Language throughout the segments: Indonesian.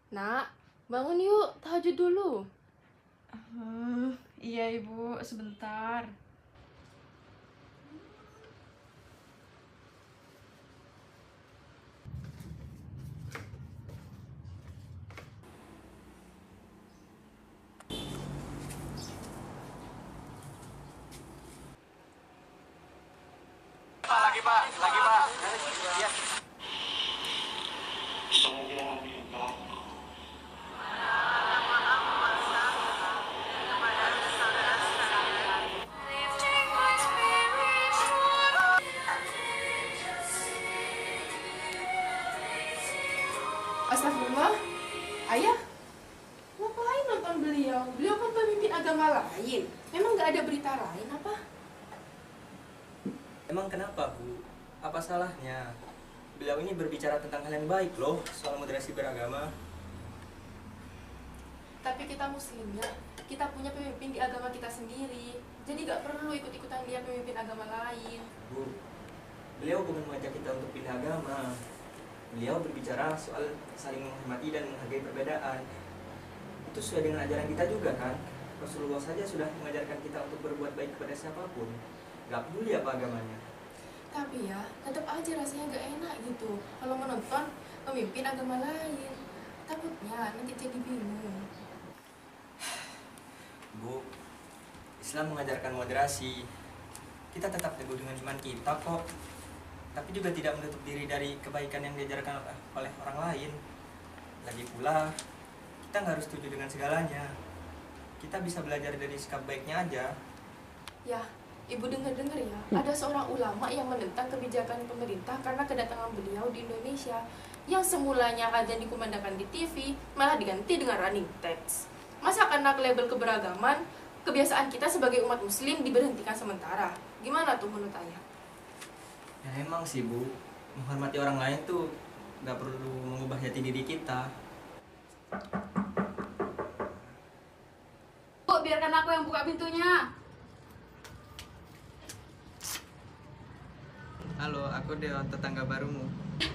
Nak, bangun yuk, tahajud dulu. Iya ibu, sebentar. Lagi pak. Ya. Astagfirullah, ayah, ngapain nonton beliau? Beliau kan pemimpin agama lain. Memang gak ada berita lain apa? Emang kenapa Bu? Apa salahnya? Beliau ini berbicara tentang hal yang baik loh, soal moderasi beragama. Tapi kita muslim ya, kita punya pemimpin di agama kita sendiri. Jadi gak perlu ikut-ikutan dia pemimpin agama lain. Bu, beliau bukan mengajak kita untuk pindah agama. Beliau berbicara soal saling menghormati dan menghargai perbedaan. Itu sesuai dengan ajaran kita juga kan? Rasulullah saja sudah mengajarkan kita untuk berbuat baik kepada siapapun. Gak peduli apa agamanya. Tapi ya, tetap aja rasanya gak enak gitu kalau menonton pemimpin agama lain. Takutnya nanti jadi bingung. Bu, Islam mengajarkan moderasi. Kita tetap teguh dengan iman kita kok. Tapi juga tidak menutup diri dari kebaikan yang diajarkan oleh orang lain. Lagi pula, kita nggak harus setuju dengan segalanya. Kita bisa belajar dari sikap baiknya aja. Ya, ibu dengar-dengar ya, ada seorang ulama yang menentang kebijakan pemerintah karena kedatangan beliau di Indonesia. Yang semulanya azan dikumandangkan di TV, malah diganti dengan running text. Masa karena label keberagaman, kebiasaan kita sebagai umat muslim diberhentikan sementara? Gimana tuh menurut ayah? Ya emang sih Bu, menghormati orang lain tuh nggak perlu mengubah jati diri kita. Bu, biarkan aku yang buka pintunya. Halo, aku Deon, tetangga barumu.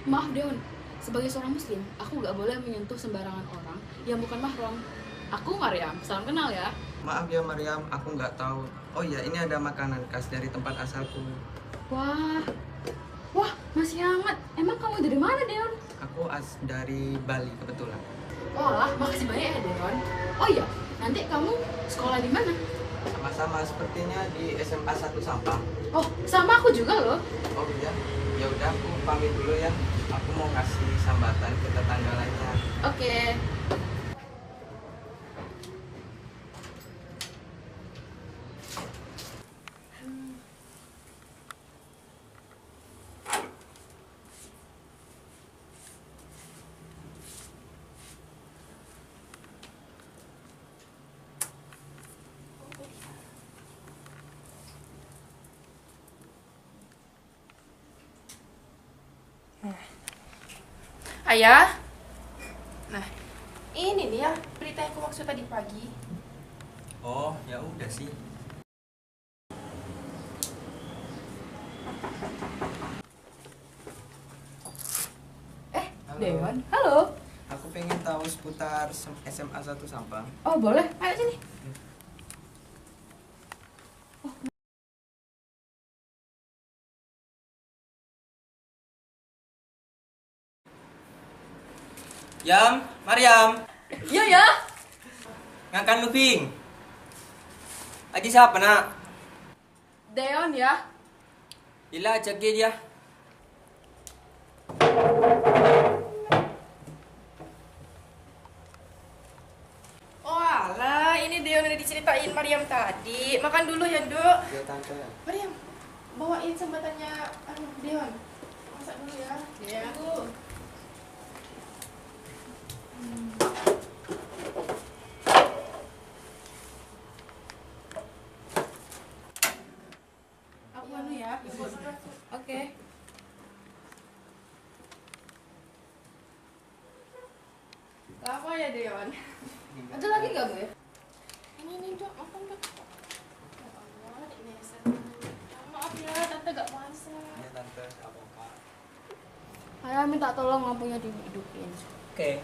Maaf Deon, sebagai seorang muslim, aku gak boleh menyentuh sembarangan orang yang bukan mahram. Aku Maryam, salam kenal ya. Maaf ya Maryam, aku nggak tahu. Oh iya, ini ada makanan khas dari tempat asalku. Wah, masih hangat. Emang kamu dari mana Deon? Aku dari Bali kebetulan. Walah, makasih banyak ya Deon. Oh iya, nanti kamu sekolah di mana? Sama-sama, sepertinya di SMA 1 Sampang. Oh, sama aku juga loh. Oh iya, ya udah aku pamit dulu ya. Aku mau kasih sambatan ke tetangga lainnya. Oke. Ayah? Nah, ini nih ya berita yang aku maksud tadi pagi. Oh, ya udah sih. Halo. Deon, halo. Aku pengen tahu seputar SMA 1 Sampang. Oh boleh, ayo sini. Yam, Maryam, Iya ya. ngangkat luping. Aji siapa nak? Deon ya. Ila cek dia. Oh alah, ini Deon udah diceritain Maryam tadi. Makan dulu ya, Dok. Ya tante. Maryam, bawain sambatannya Deon. Masak dulu ya. Ya. Tunggu. Aku anu ya. Oke. Apa ya, Deon? Ada lagi gak Bu ya? Ini Dok, makan Dok. Ya Allah, ini maaf ya, Tante gak puasa. Ya tante, apa-apa. Saya minta tolong lampunya dihidupin. Oke.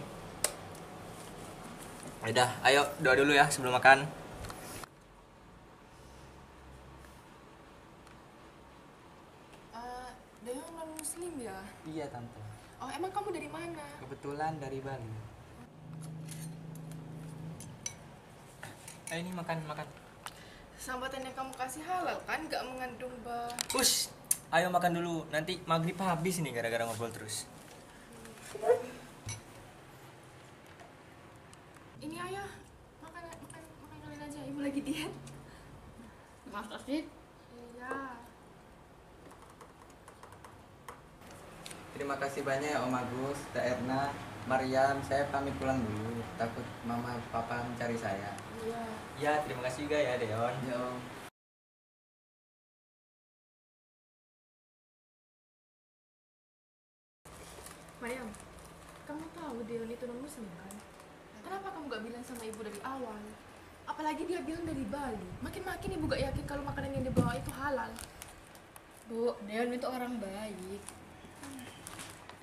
Udah, ayo doa dulu ya sebelum makan. Deon non muslim ya? Iya tante, Oh, emang kamu dari mana? kebetulan dari Bali. Ayo ini makan. Sambatan yang kamu kasih halal kan? Gak mengandung Push, ayo makan dulu. Nanti maghrib habis nih gara-gara ngobrol terus. Ini ayah, makan kalian aja. Ibu lagi diet. Masa sih? Iya. Terima kasih banyak ya Om Agus, Teh Erna, Mariam. Saya pamit pulang dulu, takut mama papa mencari saya. Iya. Ya, terima kasih juga ya Deon. Ya Om. Mariam, kamu tahu Deon itu non muslim kan? Kenapa kamu gak bilang sama ibu dari awal? Apalagi dia bilang dari Bali. Makin-makin ibu gak yakin kalau makanan yang dibawa itu halal. Bu, Deon itu orang baik.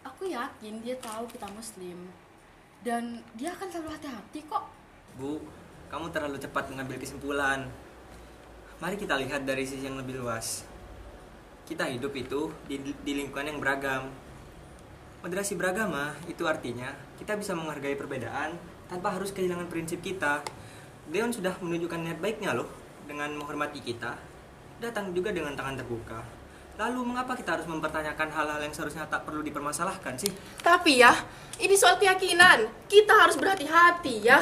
Aku yakin dia tahu kita muslim. Dan dia akan selalu hati-hati kok. Bu, kamu terlalu cepat mengambil kesimpulan. Mari kita lihat dari sisi yang lebih luas. Kita hidup itu di lingkungan yang beragam. Moderasi beragama itu artinya kita bisa menghargai perbedaan tanpa harus kehilangan prinsip kita. Deon sudah menunjukkan niat baiknya loh dengan menghormati kita. Datang juga dengan tangan terbuka. Lalu mengapa kita harus mempertanyakan hal-hal yang seharusnya tak perlu dipermasalahkan sih? Tapi ya, ini soal keyakinan. Kita harus berhati-hati ya.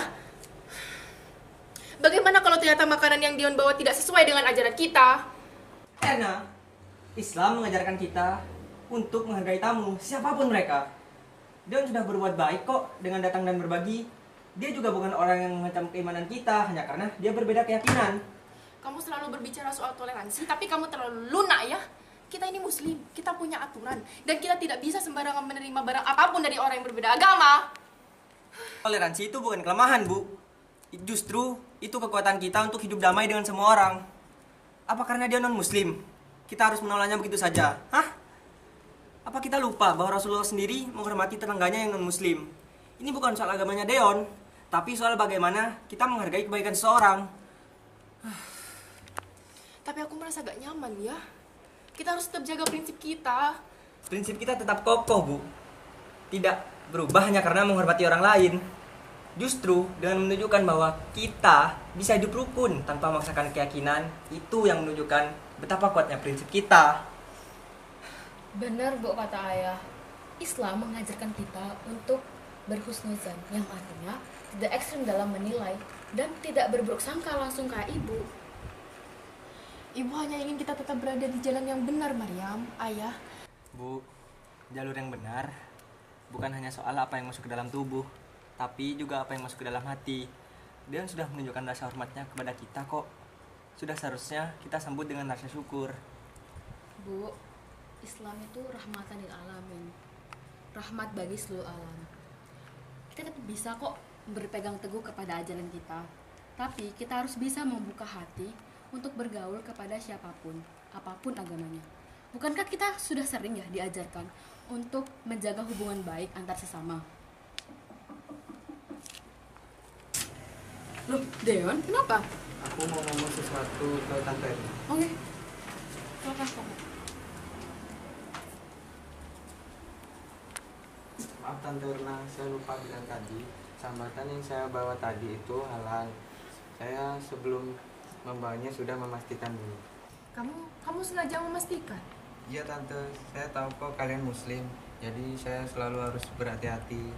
Bagaimana kalau ternyata makanan yang Dion bawa tidak sesuai dengan ajaran kita? Erna, Islam mengajarkan kita untuk menghargai tamu, siapapun mereka. Deon sudah berbuat baik kok dengan datang dan berbagi. Dia juga bukan orang yang mengancam keimanan kita hanya karena dia berbeda keyakinan. Kamu selalu berbicara soal toleransi, tapi kamu terlalu lunak ya. Kita ini muslim, kita punya aturan. Dan kita tidak bisa sembarangan menerima barang apapun dari orang yang berbeda agama. Toleransi itu bukan kelemahan, Bu. Justru itu kekuatan kita untuk hidup damai dengan semua orang. Apa karena dia non-muslim kita harus menolaknya begitu saja? Hah? Apa kita lupa bahwa Rasulullah sendiri menghormati tetangganya yang non-muslim? Ini bukan soal agamanya Deon, tapi soal bagaimana kita menghargai kebaikan seseorang. Tapi aku merasa gak nyaman ya. Kita harus tetap jaga prinsip kita. Prinsip kita tetap kokoh, Bu. Tidak berubah hanya karena menghormati orang lain. Justru dengan menunjukkan bahwa kita bisa hidup rukun tanpa memaksakan keyakinan, itu yang menunjukkan betapa kuatnya prinsip kita. Benar Bu kata ayah. Islam mengajarkan kita untuk berhusnuzan, yang artinya tidak ekstrem dalam menilai dan tidak berburuk sangka langsung kayak ibu. Ibu hanya ingin kita tetap berada di jalan yang benar, Mariam, ayah. Bu, jalur yang benar bukan hanya soal apa yang masuk ke dalam tubuh, tapi juga apa yang masuk ke dalam hati. Dia sudah menunjukkan rasa hormatnya kepada kita kok. Sudah seharusnya kita sambut dengan rasa syukur. Bu, Islam itu rahmatan lil alamin. Rahmat bagi seluruh alam. Kita tetap bisa kok berpegang teguh kepada ajaran kita. Tapi kita harus bisa membuka hati untuk bergaul kepada siapapun, apapun agamanya. Bukankah kita sudah sering ya diajarkan untuk menjaga hubungan baik antar sesama? Loh, Deon, kenapa? Aku mau ngomong sesuatu ke tante. Oke. Silakan. Maaf tante Erna, saya lupa bilang tadi. Sambatan yang saya bawa tadi itu halal. Saya sebelum membawanya sudah memastikan dulu. Kamu sengaja memastikan? Iya tante, saya tahu kok kalian muslim. Jadi saya selalu harus berhati-hati.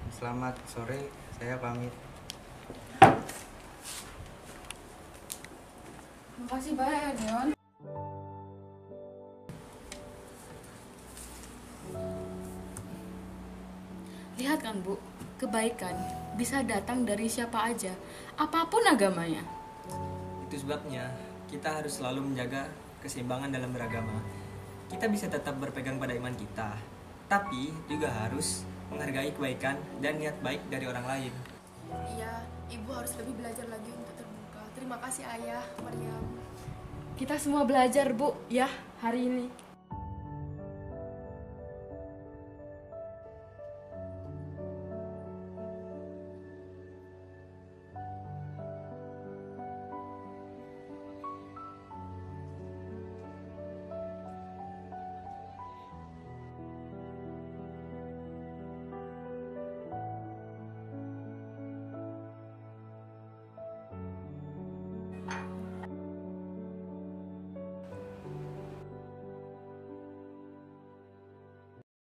Selamat sore, saya pamit. Makasih banyak ya, Deon. Lihat kan Bu, kebaikan bisa datang dari siapa aja, apapun agamanya. Itu sebabnya kita harus selalu menjaga keseimbangan dalam beragama. Kita bisa tetap berpegang pada iman kita, tapi juga harus menghargai kebaikan dan niat baik dari orang lain. Iya, ibu harus lebih belajar lagi untuk terbuka. Terima kasih ayah, Mariam. Kita semua belajar Bu, ya hari ini.